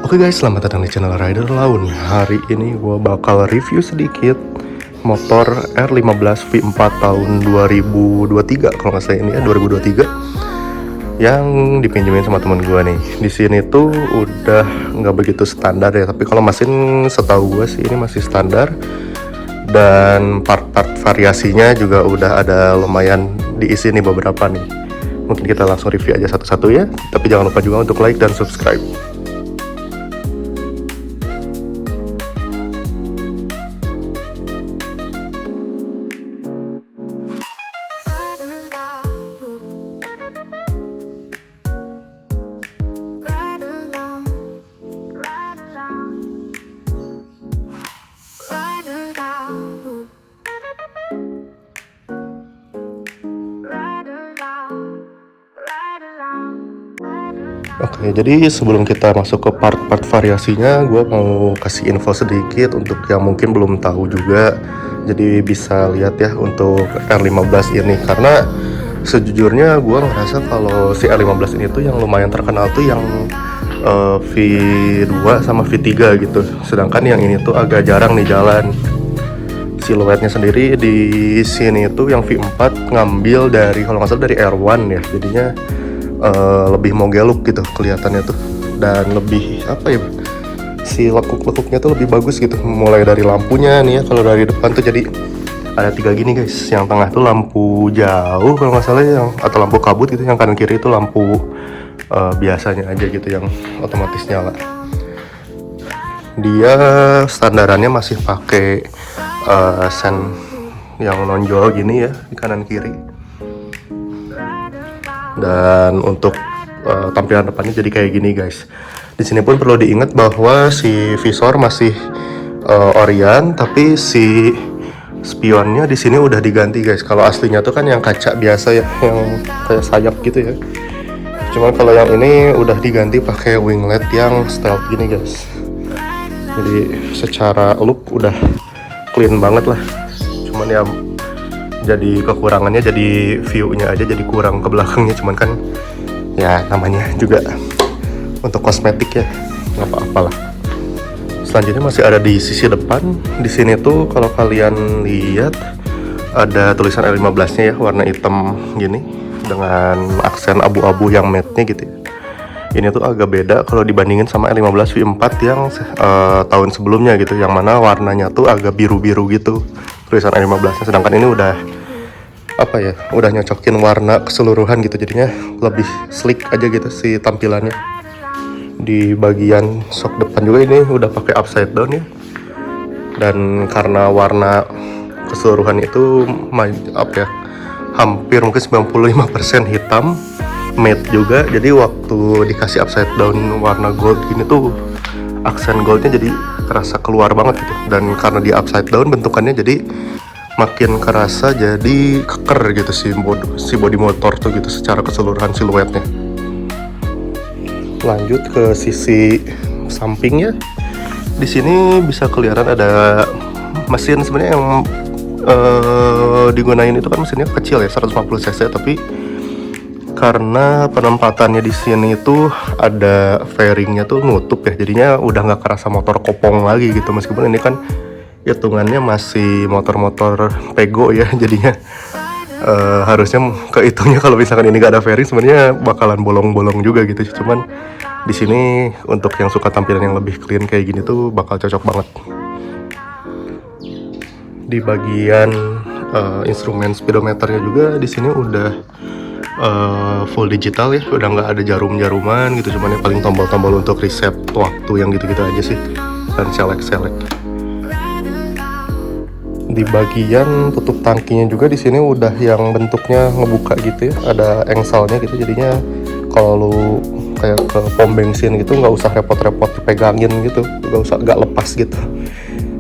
Oke guys, selamat datang di channel Rider Laun. Hari ini gue bakal review sedikit motor R15 V4 tahun 2023, kalau nggak salah ini ya 2023, yang dipinjemin sama teman gue nih. Di sini tuh udah nggak begitu standar ya, tapi kalau mesin setahu gue sih ini masih standar, dan part-part variasinya juga udah ada lumayan diisi nih beberapa nih. Mungkin kita langsung review aja satu-satu ya, tapi jangan lupa juga untuk like dan subscribe. Oke, jadi sebelum kita masuk ke part-part variasinya, gue mau kasih info sedikit untuk yang mungkin belum tahu juga. Jadi bisa lihat ya untuk R15 ini, karena sejujurnya gue ngerasa kalau si R15 ini tuh yang lumayan terkenal tuh yang V2 sama V3 gitu. Sedangkan yang ini tuh agak jarang nih jalan. Siluetnya sendiri di sini tuh yang V4 ngambil dari, kalau nggak salah dari R1 ya, jadinya lebih mogeluk gitu kelihatannya tuh, dan lebih apa ya, si lekuk-lekuknya tuh lebih bagus gitu. Mulai dari lampunya nih ya, kalau dari depan tuh jadi ada 3 gini guys. Yang tengah tuh lampu jauh kalau nggak salah, yang atau lampu kabut gitu. Yang kanan kiri itu lampu biasanya aja gitu, yang otomatis nyala. Dia standarannya masih pakai sen yang nonjol gini ya di kanan kiri. Dan untuk tampilan depannya jadi kayak gini guys. Di sini pun perlu diingat bahwa si visor masih Orion, tapi si spionnya di sini udah diganti guys. Kalau aslinya tuh kan yang kaca biasa ya, yang kayak sayap gitu ya. Cuman kalau yang ini udah diganti pakai winglet yang stealth gini guys. Jadi secara look udah clean banget lah. Cuman ya jadi kekurangannya, jadi view-nya aja jadi kurang ke belakangnya. Cuman kan ya namanya juga untuk kosmetik ya, nggak apa-apa lah. Selanjutnya masih ada di sisi depan. Di sini tuh kalau kalian lihat ada tulisan R15-nya ya, warna hitam gini dengan aksen abu-abu yang matte-nya gitu ya. Ini tuh agak beda kalau dibandingin sama R15 V4 yang tahun sebelumnya gitu, yang mana warnanya tuh agak biru-biru gitu tulisan R15-nya. Sedangkan ini udah apa ya, udah nyocokin warna keseluruhan gitu, jadinya lebih sleek aja gitu si tampilannya. Di bagian shock depan juga ini udah pakai upside down ya, dan karena warna keseluruhan itu apa ya, hampir mungkin 95% hitam matte juga, jadi waktu dikasih upside down warna gold gini tuh aksen goldnya jadi kerasa keluar banget gitu. Dan karena di upside down bentukannya jadi makin kerasa jadi keker gitu si body motor tuh gitu secara keseluruhan siluetnya. Lanjut ke sisi sampingnya, di sini bisa kelihatan ada mesin sebenarnya yang digunain itu kan mesinnya kecil ya, 150 cc, tapi karena penempatannya di sini itu ada fairingnya tuh nutup ya, jadinya udah nggak kerasa motor kopong lagi gitu. Meskipun ini kan hitungannya masih motor-motor pego ya, jadinya harusnya kehitungnya kalau misalkan ini gak ada fairing sebenarnya bakalan bolong-bolong juga gitu. Cuman di sini untuk yang suka tampilan yang lebih clean kayak gini tuh bakal cocok banget. Di bagian instrumen speedometernya juga di sini udah full digital ya, udah nggak ada jarum-jaruman gitu. Cuman yang paling tombol-tombol untuk reset waktu yang gitu-gitu aja sih, dan select. Di bagian tutup tangkinya juga di sini udah yang bentuknya ngebuka gitu ya, ada engselnya gitu, jadinya kalau lu kayak ke pom bensin gitu nggak usah repot-repot dipegangin gitu, nggak lepas gitu.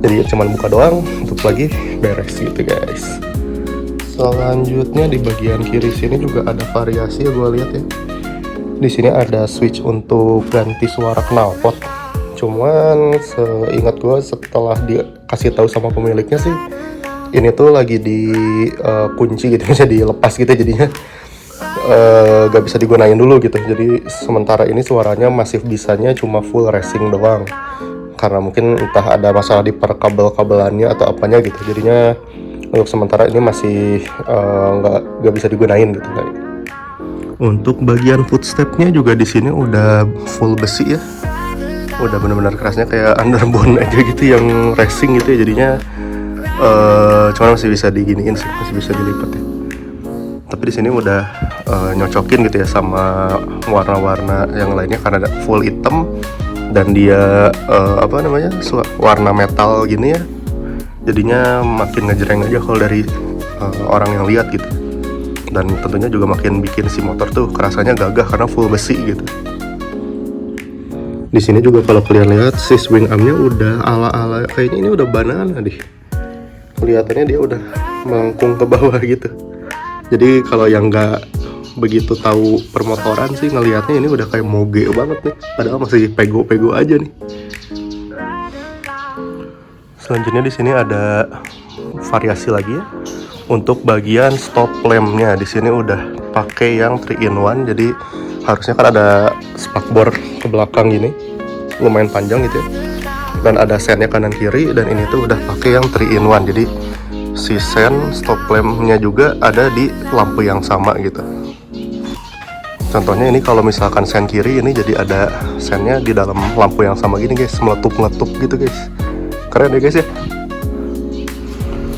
Jadi cuman buka doang, tutup lagi, beres gitu guys. Selanjutnya di bagian kiri sini juga ada variasi ya, gue lihat ya. Di sini ada switch untuk ganti suara knalpot. Cuman seingat gue setelah dikasih tahu sama pemiliknya sih, ini tuh lagi di kunci gitu, bisa dilepas gitu, jadinya gak bisa digunain dulu gitu. Jadi sementara ini suaranya masih bisanya cuma full racing doang, karena mungkin entah ada masalah di per kabel-kabelannya atau apanya gitu. Jadinya untuk sementara ini masih nggak bisa digunain gitu. Untuk bagian footstepnya juga di sini udah full besi ya, udah benar-benar kerasnya kayak underbone aja gitu yang racing gitu ya. Jadinya cuman masih bisa diginiin sih, masih bisa dilipat ya. Tapi di sini udah nyocokin gitu ya sama warna-warna yang lainnya, karena ada full hitam dan dia warna metal gini ya. Jadinya makin ngejreng aja kalau dari orang yang lihat gitu. Dan tentunya juga makin bikin si motor tuh kerasanya gagah karena full besi gitu. Di sini juga kalau kalian lihat si swing armnya udah ala-ala kayaknya ini udah banana deh. Kelihatannya dia udah melengkung ke bawah gitu. Jadi kalau yang nggak begitu tahu permotoran sih ngelihatnya ini udah kayak moge banget nih. Padahal masih pego-pego aja nih. Selanjutnya di sini ada variasi lagi ya. Untuk bagian stop lampnya di sini udah pakai yang 3-in-1, jadi harusnya kan ada spakbor ke belakang gini, lumayan panjang gitu ya. Dan ada sennya kanan kiri, dan ini tuh udah pakai yang 3-in-1, jadi si sen stop lampnya juga ada di lampu yang sama gitu. Contohnya ini kalau misalkan sen kiri ini jadi ada sennya di dalam lampu yang sama gini guys, meletup-meletup gitu guys. Keren ya guys ya.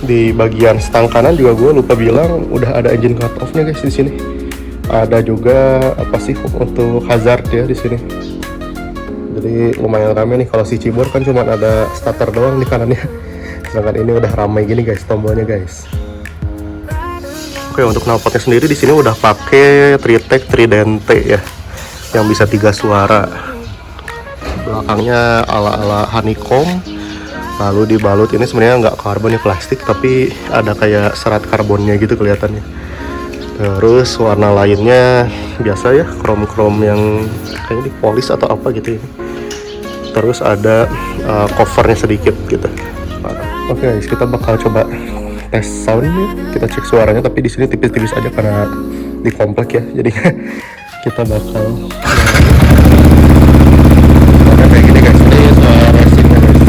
Di bagian stang kanan juga gue lupa bilang udah ada engine cut off-nya guys di sini. Ada juga apa sih untuk hazard ya di sini. Jadi lumayan rame nih. Kalau si Cibor kan cuma ada starter doang di kanannya. Sedangkan ini udah ramai gini guys tombolnya guys. Oke, untuk knalpotnya sendiri di sini udah pakai Tritec Tridente ya, yang bisa 3 suara. Belakangnya ala-ala honeycomb. Lalu dibalut ini sebenarnya nggak karbon ya, plastik, tapi ada kayak serat karbonnya gitu kelihatannya. Terus warna lainnya biasa ya, krom-krom yang kayaknya dipolis atau apa gitu ya. Terus ada covernya sedikit gitu. Oke guys, kita bakal coba tes soundnya. Kita cek suaranya, tapi di sini tipis-tipis aja karena di komplek ya. Jadi kita bakal kayak gini guys. Ini suara racingnya guys.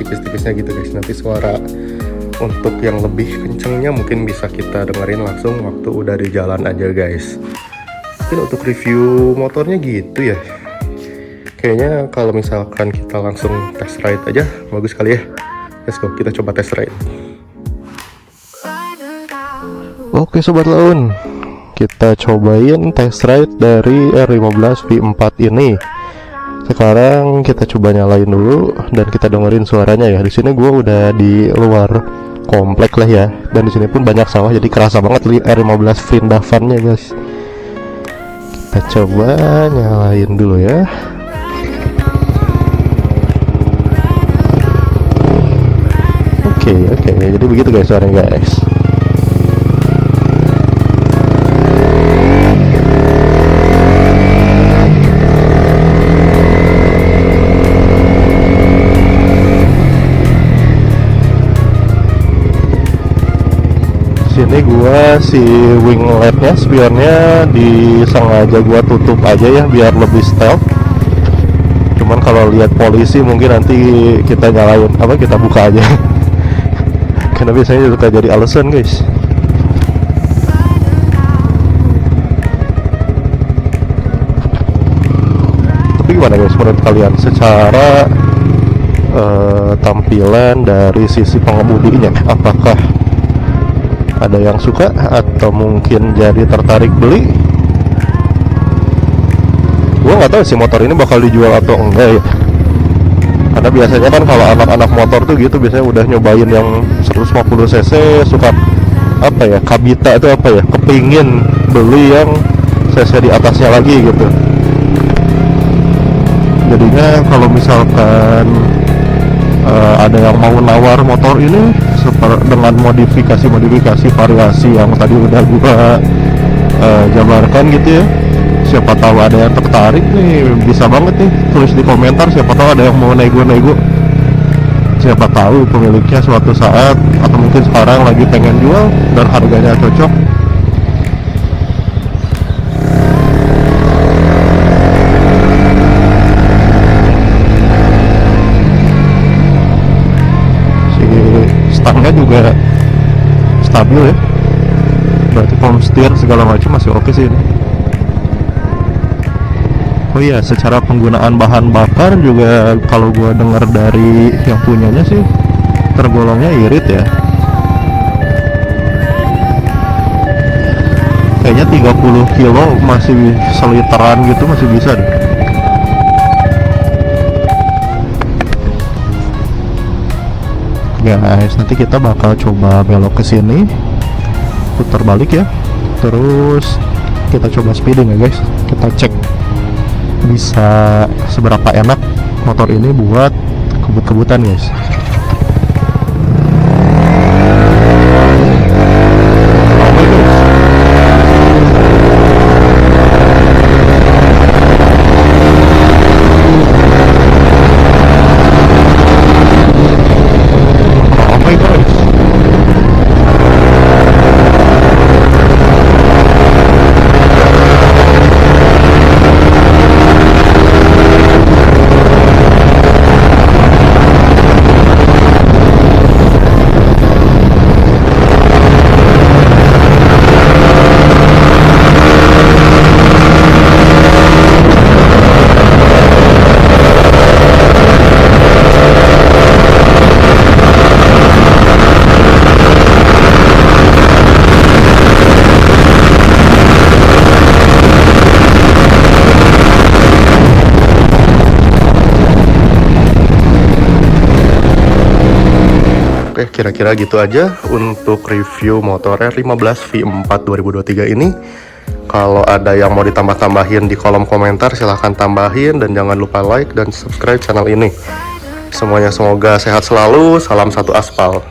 Tipis-tipisnya gitu guys. Nanti suara untuk yang lebih kencengnya mungkin bisa kita dengerin langsung waktu udah di jalan aja guys. Mungkin untuk review motornya gitu ya. Kayaknya kalau misalkan kita langsung test ride aja bagus kali ya. Let's go, kita coba test ride. Oke sobat laun, kita cobain test ride dari R15 V4 ini. Sekarang kita coba nyalain dulu dan kita dengerin suaranya ya. Di sini gue udah di luar komplek lah ya, dan di sini pun banyak sawah jadi kerasa banget R15 Vindavan-nya guys. Kita coba nyalain dulu ya. Oke, jadi begitu guys suaranya guys. Sini gua si wingletnya, spionnya disengaja gua tutup aja ya biar lebih stealth. Cuman kalau lihat polisi mungkin nanti kita nyalain kita buka aja. Karena biasanya suka jadi alasan guys. Tapi gimana guys menurut kalian secara tampilan dari sisi pengemudinya, apakah ada yang suka atau mungkin jadi tertarik beli? Gua nggak tahu sih motor ini bakal dijual atau enggak ya, karena biasanya kan kalau anak-anak motor tuh gitu biasanya udah nyobain yang 150 cc suka kabita itu kepingin beli yang cc di atasnya lagi gitu. Jadinya kalau misalkan ada yang mau nawar motor ini dengan modifikasi variasi yang tadi udah gua jabarkan gitu ya, siapa tahu ada yang tertarik nih, bisa banget nih tulis di komentar, siapa tahu ada yang mau nego-nego. Siapa tahu pemiliknya suatu saat atau mungkin sekarang lagi pengen jual dan harganya cocok. Si stangnya juga stabil ya, berarti palm steer segala macam masih oke sih ini. Oh iya, secara penggunaan bahan bakar juga kalau gua dengar dari yang punyanya sih tergolongnya irit ya. Kayaknya 30 kilo masih seliteran gitu masih bisa deh. Guys, nanti kita bakal coba belok ke sini, putar balik ya. Terus kita coba speeding ya guys. Kita cek bisa seberapa enak motor ini buat kebut-kebutan guys. Oke, kira-kira gitu aja untuk review motor R15 V4 2023 ini. Kalau ada yang mau ditambah-tambahin di kolom komentar, silahkan tambahin. Dan jangan lupa like dan subscribe channel ini. Semuanya semoga sehat selalu, salam satu aspal.